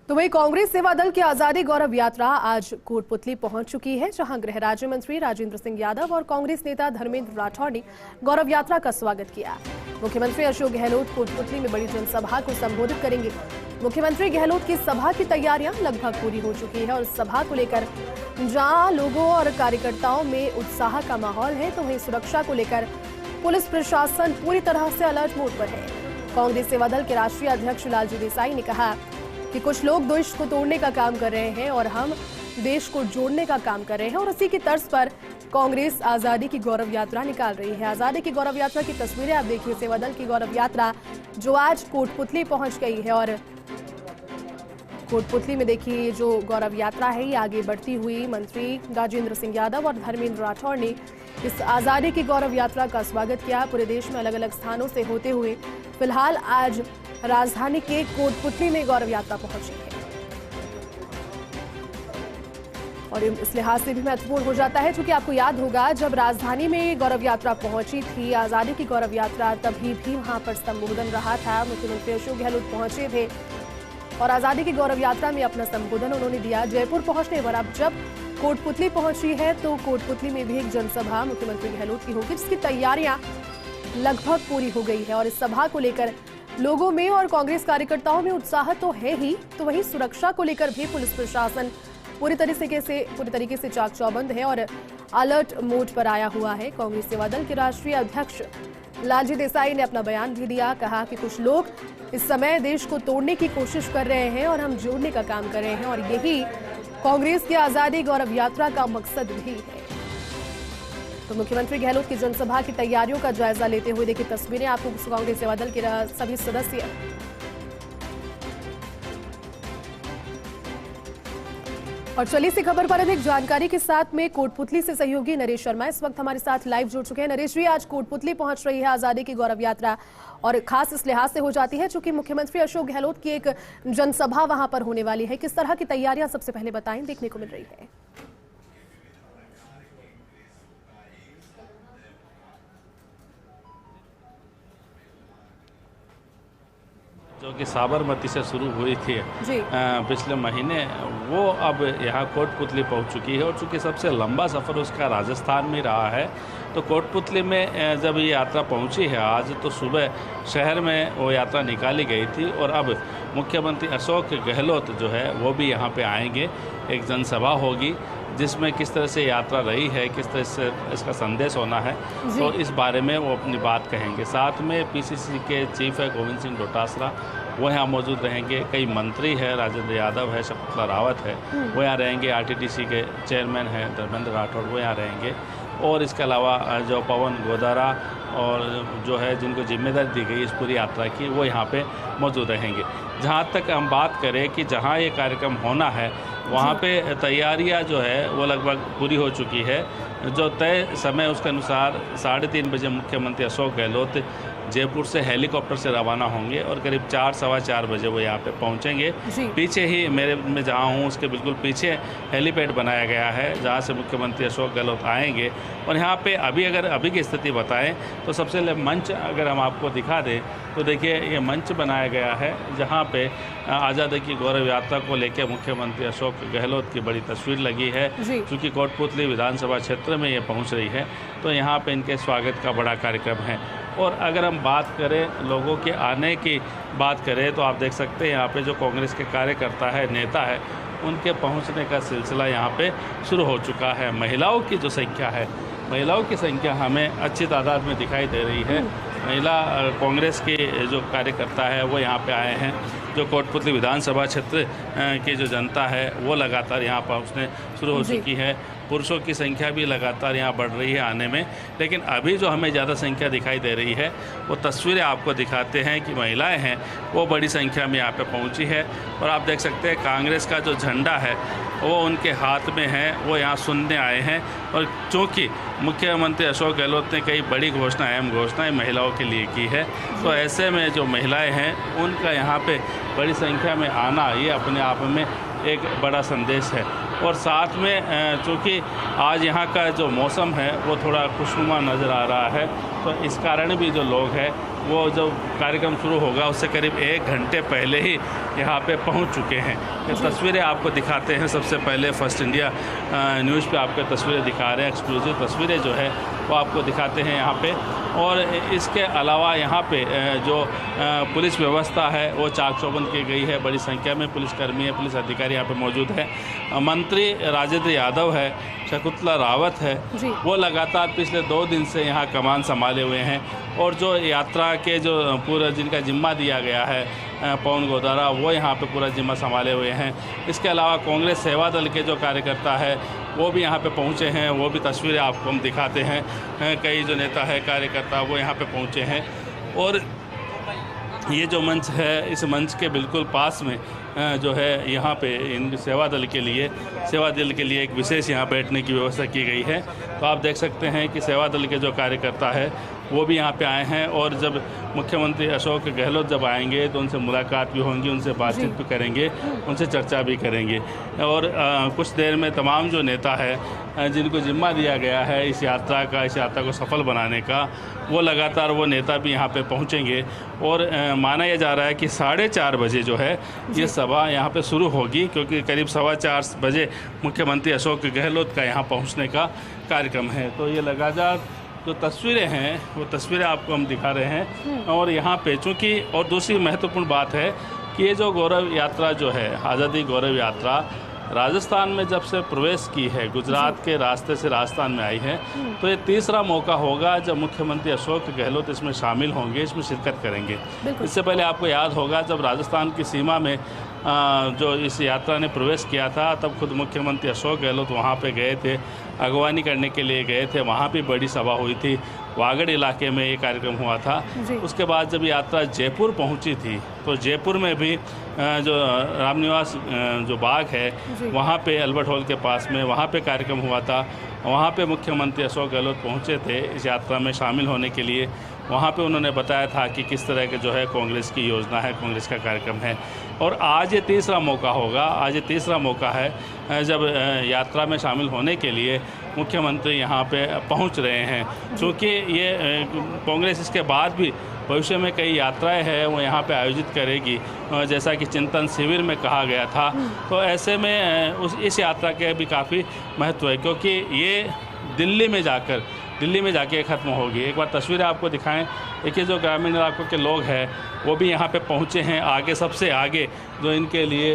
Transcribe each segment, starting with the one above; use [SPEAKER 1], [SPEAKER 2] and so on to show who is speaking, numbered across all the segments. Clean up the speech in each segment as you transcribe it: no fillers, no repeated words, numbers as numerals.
[SPEAKER 1] तो वही कांग्रेस सेवा दल की आजादी गौरव यात्रा आज कोटपुतली पहुंच चुकी है, जहां गृह राज्य मंत्री राजेंद्र सिंह यादव और कांग्रेस नेता धर्मेंद्र राठौड़ ने गौरव यात्रा का स्वागत किया। मुख्यमंत्री अशोक गहलोत कोटपुतली में बड़ी जनसभा को संबोधित करेंगे। मुख्यमंत्री गहलोत की सभा की तैयारियां लगभग पूरी हो चुकी है और सभा को लेकर जहां लोगों और कार्यकर्ताओं में उत्साह का माहौल है, तो वहीं सुरक्षा को लेकर पुलिस प्रशासन पूरी तरह से अलर्ट मोड पर है। कांग्रेस सेवा दल के राष्ट्रीय अध्यक्ष लालजी देसाई ने कहा कि कुछ लोग देश को तोड़ने का काम कर रहे हैं और हम देश को जोड़ने का काम कर रहे हैं, और उसी की तर्ज पर कांग्रेस आजादी की गौरव यात्रा निकाल रही है। आजादी की गौरव यात्रा की तस्वीरें आप देखिए, सेवा दल की गौरव यात्रा जो आज कोटपुतली पहुंच गई है, और कोटपुतली में देखिए ये जो गौरव यात्रा है ये आगे बढ़ती हुई मंत्री राजेंद्र सिंह यादव और धर्मेंद्र राठौड़ ने इस आजादी की गौरव यात्रा का स्वागत किया। पूरे देश में अलग अलग स्थानों से होते हुए फिलहाल आज राजधानी के कोटपुतली में गौरव यात्रा पहुंची है, और इस लिहाज से भी महत्वपूर्ण हो जाता है क्योंकि आपको याद होगा जब राजधानी में गौरव यात्रा पहुंची थी, आजादी की गौरव यात्रा, तभी भी वहां पर संबोधन रहा था। मुख्यमंत्री अशोक गहलोत पहुंचे थे और आजादी की गौरव यात्रा में अपना संबोधन उन्होंने दिया। जयपुर पहुंचने पर अब जब कोटपुतली पहुंची है तो कोटपुतली में भी एक जनसभा मुख्यमंत्री गहलोत की होगी, जिसकी तैयारियां लगभग पूरी हो गई है, और इस सभा को लेकर लोगों में और कांग्रेस कार्यकर्ताओं में उत्साह तो है ही, तो वहीं सुरक्षा को लेकर भी पुलिस प्रशासन पूरी तरीके से चाक चौबंद है और अलर्ट मोड पर आया हुआ है। कांग्रेस सेवा दल के राष्ट्रीय अध्यक्ष लालजी देसाई ने अपना बयान भी दिया, कहा कि कुछ लोग इस समय देश को तोड़ने की कोशिश कर रहे हैं और हम जोड़ने का काम कर रहे हैं, और यही कांग्रेस की आजादी गौरव यात्रा का मकसद भी है। तो मुख्यमंत्री गहलोत की जनसभा की तैयारियों का जायजा लेते हुए देखिए तस्वीरें आपको कांग्रेस सेवा दल के सभी सदस्य। और चलिए इसी खबर पर अधिक जानकारी के साथ में कोटपुतली से सहयोगी नरेश शर्मा इस वक्त हमारे साथ लाइव जुड़ चुके हैं। नरेश जी, आज कोटपुतली पहुंच रही है आजादी की गौरव यात्रा, और खास इस लिहाज से हो जाती है चूंकि मुख्यमंत्री अशोक गहलोत की एक जनसभा वहां पर होने वाली है। किस तरह की तैयारियां सबसे पहले बताएं देखने को मिल रही है?
[SPEAKER 2] जो कि साबरमती से शुरू हुई थी पिछले महीने, वो अब यहाँ कोटपुतली पहुँच चुकी है। और चूँकि सबसे लंबा सफ़र उसका राजस्थान में रहा है, तो कोटपुतली में जब ये यात्रा पहुँची है आज, तो सुबह शहर में वो यात्रा निकाली गई थी, और अब मुख्यमंत्री अशोक गहलोत जो है वो भी यहाँ पे आएंगे। एक जनसभा होगी जिसमें किस तरह से यात्रा रही है, किस तरह से इसका संदेश होना है, तो इस बारे में वो अपनी बात कहेंगे। साथ में पीसीसी के चीफ है गोविंद सिंह डोटासरा, वो यहाँ मौजूद रहेंगे। कई मंत्री है, राजेंद्र यादव है, शपथला रावत है, वो यहाँ रहेंगे। आरटीडीसी के चेयरमैन हैं धर्मेंद्र राठौड़, वो यहाँ रहेंगे। और इसके अलावा जो पवन गोदारा और जो है जिनको जिम्मेदारी दी गई इस पूरी यात्रा की, वो यहाँ पे मौजूद रहेंगे। जहाँ तक हम बात करें कि जहाँ ये कार्यक्रम होना है, वहाँ पे तैयारियाँ जो है वो लगभग पूरी हो चुकी है। जो तय समय उसके अनुसार 3:30 बजे मुख्यमंत्री अशोक गहलोत जयपुर से हेलीकॉप्टर से रवाना होंगे और करीब 4 सवा 4 बजे वो यहाँ पे पहुँचेंगे। पीछे ही मैं जहाँ हूँ उसके बिल्कुल पीछे हेलीपैड बनाया गया है, जहाँ से मुख्यमंत्री अशोक गहलोत आएंगे। और यहाँ पे अभी की स्थिति बताएं तो सबसे पहले मंच अगर हम आपको दिखा दें तो देखिए ये मंच बनाया गया है, जहाँ पे आज़ादी की गौरव यात्रा को लेकर मुख्यमंत्री अशोक गहलोत की बड़ी तस्वीर लगी है। क्योंकि कोटपुतली विधानसभा क्षेत्र में ये पहुँच रही है, तो यहाँ पे इनके स्वागत का बड़ा कार्यक्रम है। और अगर हम बात करें लोगों के आने की बात करें, तो आप देख सकते हैं यहाँ पे जो कांग्रेस के कार्यकर्ता है, नेता है, उनके पहुँचने का सिलसिला यहाँ पे शुरू हो चुका है। महिलाओं की जो संख्या है, महिलाओं की संख्या हमें अच्छी तादाद में दिखाई दे रही है। महिला कांग्रेस के जो कार्यकर्ता है वो यहाँ पे आए हैं। जो कोटपुतली विधानसभा क्षेत्र की जो जनता है वो लगातार यहाँ पहुँचने शुरू हो चुकी है। पुरुषों की संख्या भी लगातार यहाँ बढ़ रही है आने में, लेकिन अभी जो हमें ज़्यादा संख्या दिखाई दे रही है वो तस्वीरें आपको दिखाते हैं कि महिलाएं हैं वो बड़ी संख्या में यहाँ पे पहुँची है। और आप देख सकते हैं कांग्रेस का जो झंडा है वो उनके हाथ में है, वो यहाँ सुनने आए हैं। और चूँकि मुख्यमंत्री अशोक गहलोत ने कई बड़ी अहम घोषणाएँ महिलाओं के लिए की है, तो ऐसे में जो महिलाएँ हैं उनका यहाँ पर बड़ी संख्या में आना ये अपने आप में एक बड़ा संदेश है। और साथ में चूँकि आज यहाँ का जो मौसम है वो थोड़ा खुशनुमा नज़र आ रहा है, तो इस कारण भी जो लोग हैं वो जब कार्यक्रम शुरू होगा उससे करीब 1 घंटे पहले ही यहाँ पे पहुँच चुके हैं। ये तस्वीरें आपको दिखाते हैं। सबसे पहले फर्स्ट इंडिया न्यूज़ पे आपको तस्वीरें दिखा रहे हैं, एक्सक्लूसिव तस्वीरें जो है वो आपको दिखाते हैं यहाँ पे। और इसके अलावा यहाँ पे जो पुलिस व्यवस्था है वो चाक चौबंद की गई है। बड़ी संख्या में पुलिसकर्मी है, पुलिस अधिकारी यहाँ पे मौजूद है। मंत्री राजेंद्र यादव है, शकुंतला रावत है, वो लगातार पिछले 2 दिन से यहाँ कमान संभाले हुए हैं। और जो यात्रा के जो पूरा जिनका जिम्मा दिया गया है पवन गोदारा, वो यहाँ पे पूरा जिम्मा संभाले हुए हैं। इसके अलावा कांग्रेस सेवा दल के जो कार्यकर्ता है वो भी यहाँ पे पहुँचे हैं। वो भी तस्वीरें आपको हम दिखाते हैं। कई जो नेता है कार्यकर्ता वो यहाँ पे पहुँचे हैं। और ये जो मंच है, इस मंच के बिल्कुल पास में जो है यहाँ पे इन सेवा दल के लिए एक विशेष यहाँ बैठने की व्यवस्था की गई है। तो आप देख सकते हैं कि सेवा दल के जो कार्यकर्ता है वो भी यहाँ पे आए हैं। और जब मुख्यमंत्री अशोक गहलोत जब आएंगे तो उनसे मुलाकात भी होंगी, उनसे बातचीत भी करेंगे, उनसे चर्चा भी करेंगे। और कुछ देर में तमाम जो नेता है जिनको जिम्मा दिया गया है इस यात्रा को सफल बनाने का, वो लगातार वो नेता भी यहाँ पे पहुँचेंगे। और माना यह जा रहा है कि 4:30 बजे जो है ये सभा यहाँ पे शुरू होगी, क्योंकि करीब 4:15 बजे मुख्यमंत्री अशोक गहलोत का यहाँ पहुँचने का कार्यक्रम है। तो ये लगातार जो तस्वीरें हैं वो तस्वीरें आपको हम दिखा रहे हैं। और यहाँ पे चूँकि और दूसरी महत्वपूर्ण बात है कि ये जो गौरव यात्रा जो है, आज़ादी गौरव यात्रा राजस्थान में जब से प्रवेश की है, गुजरात के रास्ते से राजस्थान में आई है, तो ये तीसरा मौका होगा जब मुख्यमंत्री अशोक गहलोत इसमें शामिल होंगे, इसमें शिरकत करेंगे। इससे पहले आपको याद होगा जब राजस्थान की सीमा में जो इस यात्रा ने प्रवेश किया था, तब खुद मुख्यमंत्री अशोक गहलोत वहाँ पे गए थे, अगवानी करने के लिए गए थे। वहाँ भी बड़ी सभा हुई थी, वागड़ इलाके में ये कार्यक्रम हुआ था। उसके बाद जब यात्रा जयपुर पहुँची थी तो जयपुर में भी जो रामनिवास जो बाग है वहाँ पे अल्बर्ट हॉल के पास में वहाँ पे कार्यक्रम हुआ था। वहाँ पे मुख्यमंत्री अशोक गहलोत पहुँचे थे इस यात्रा में शामिल होने के लिए। वहाँ पे उन्होंने बताया था कि किस तरह के जो है कांग्रेस की योजना है, कांग्रेस का कार्यक्रम है। और आज ये तीसरा मौका होगा, आज ये तीसरा मौका है जब यात्रा में शामिल होने के लिए मुख्यमंत्री यहाँ पे पहुँच रहे हैं। क्योंकि ये कांग्रेस इसके बाद भी भविष्य में कई यात्राएं हैं वो यहाँ पे आयोजित करेगी, जैसा कि चिंतन शिविर में कहा गया था। तो ऐसे में इस यात्रा के भी काफ़ी महत्व है, क्योंकि ये दिल्ली में जाके ख़त्म होगी। एक बार तस्वीरें आपको दिखाएं। देखिए जो ग्रामीण इलाकों के लोग हैं वो भी यहाँ पे पहुँचे हैं। आगे सबसे आगे जो इनके लिए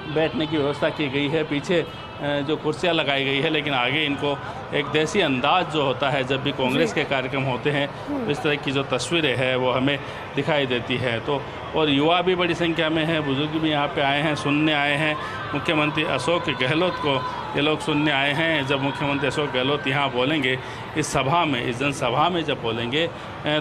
[SPEAKER 2] बैठने की व्यवस्था की गई है, पीछे जो कुर्सियाँ लगाई गई है, लेकिन आगे इनको एक देसी अंदाज जो होता है जब भी कांग्रेस के कार्यक्रम होते हैं, तो इस तरह की जो तस्वीरें हैं वो हमें दिखाई देती है। तो और युवा भी बड़ी संख्या में हैं, बुजुर्ग भी यहाँ पे आए हैं, सुनने आए हैं मुख्यमंत्री अशोक गहलोत को। ये लोग सुनने आए हैं जब मुख्यमंत्री अशोक गहलोत यहाँ बोलेंगे इस सभा में, इस जनसभा में जब बोलेंगे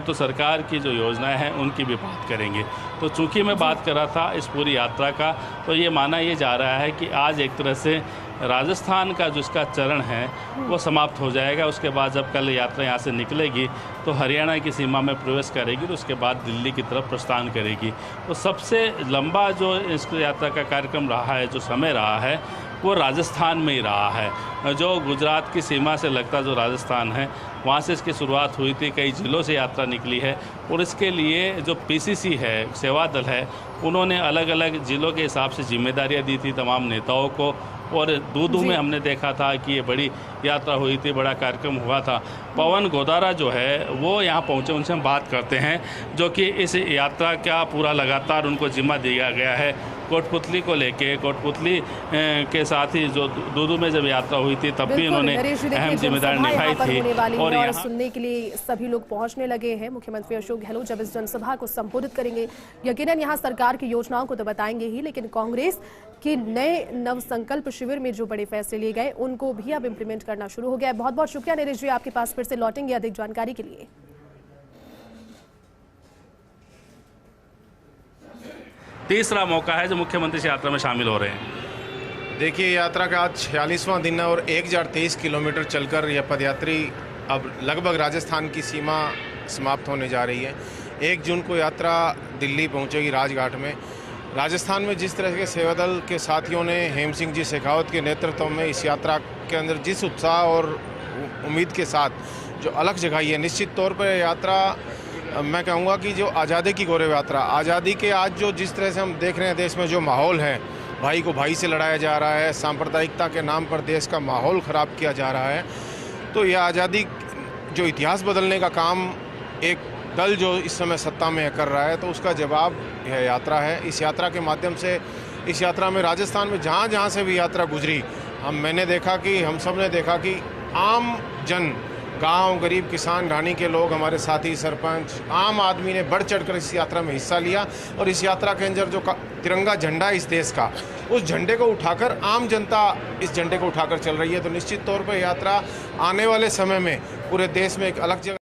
[SPEAKER 2] तो सरकार की जो योजनाएं हैं उनकी भी बात करेंगे। तो चूँकि मैं बात कर रहा था इस पूरी यात्रा का, तो ये माना ये जा रहा है कि आज एक तरह से राजस्थान का जो इसका चरण है वो समाप्त हो जाएगा। उसके बाद जब कल यात्रा यहाँ से निकलेगी तो हरियाणा की सीमा में प्रवेश करेगी, तो उसके बाद दिल्ली की तरफ प्रस्थान करेगी। तो सबसे लंबा जो इस यात्रा का कार्यक्रम रहा है, जो समय रहा है, वो राजस्थान में ही रहा है। जो गुजरात की सीमा से लगता जो राजस्थान है वहाँ से इसकी शुरुआत हुई थी, कई जिलों से यात्रा निकली है। और इसके लिए जो पीसीसी है, सेवा दल है, उन्होंने अलग अलग ज़िलों के हिसाब से जिम्मेदारियां दी थी तमाम नेताओं को। और दूदू में हमने देखा था कि ये बड़ी यात्रा हुई थी, बड़ा कार्यक्रम हुआ था। पवन गोदारा जो है वो यहाँ पहुँचे, उनसे हम बात करते हैं, जो कि इस यात्रा का पूरा लगातार उनको जिम्मा दिया गया है कोटपुतली को लेके। कोटपुतली के साथ ही जो दूदू में जब यात्रा हुई थी तब भी उन्होंने अहम जिम्मेदारी निभाई थी।
[SPEAKER 1] और यहाँ सुनने के लिए सभी लोग पहुंचने लगे हैं। मुख्यमंत्री अशोक गहलोत जब इस जनसभा को संबोधित करेंगे, यकीनन यहाँ सरकार की योजनाओं को तो बताएंगे ही, लेकिन कांग्रेस की नए नवसंकल्प शिविर में जो बड़े फैसले लिए गए उनको भी अब इम्प्लीमेंट करना शुरू हो गया है। बहुत बहुत शुक्रिया नरेश जी, आपके पास फिर से लौटेंगे अधिक जानकारी के लिए।
[SPEAKER 2] तीसरा मौका है जो मुख्यमंत्री इस यात्रा में शामिल हो रहे हैं।
[SPEAKER 3] देखिए, यात्रा का आज 46वां दिन है और 1023 किलोमीटर चलकर यह पदयात्री अब लगभग राजस्थान की सीमा समाप्त होने जा रही है। 1 जून को यात्रा दिल्ली पहुंचेगी राजघाट में। राजस्थान में जिस तरह के सेवा दल के साथियों ने हेम सिंह जी शेखावत के नेतृत्व में इस यात्रा के अंदर जिस उत्साह और उम्मीद के साथ जो अलख जगाई है, निश्चित तौर पर यात्रा मैं कहूँगा कि जो आज़ादी की गौरव यात्रा, आज़ादी के आज जो जिस तरह से हम देख रहे हैं देश में जो माहौल है, भाई को भाई से लड़ाया जा रहा है, सांप्रदायिकता के नाम पर देश का माहौल ख़राब किया जा रहा है, तो यह आज़ादी जो इतिहास बदलने का काम एक दल जो इस समय सत्ता में कर रहा है, तो उसका जवाब यह यात्रा है। इस यात्रा के माध्यम से, इस यात्रा में राजस्थान में जहाँ जहाँ से भी यात्रा गुजरी, मैंने देखा कि हम सब ने देखा कि आम जन, गांव, गरीब किसान, ढाणी के लोग, हमारे साथी, सरपंच, आम आदमी ने बढ़ चढ़कर इस यात्रा में हिस्सा लिया। और इस यात्रा के अंदर जो तिरंगा झंडा है इस देश का, उस झंडे को उठाकर आम जनता इस झंडे को उठाकर चल रही है। तो निश्चित तौर पर यात्रा आने वाले समय में पूरे देश में एक अलग जगह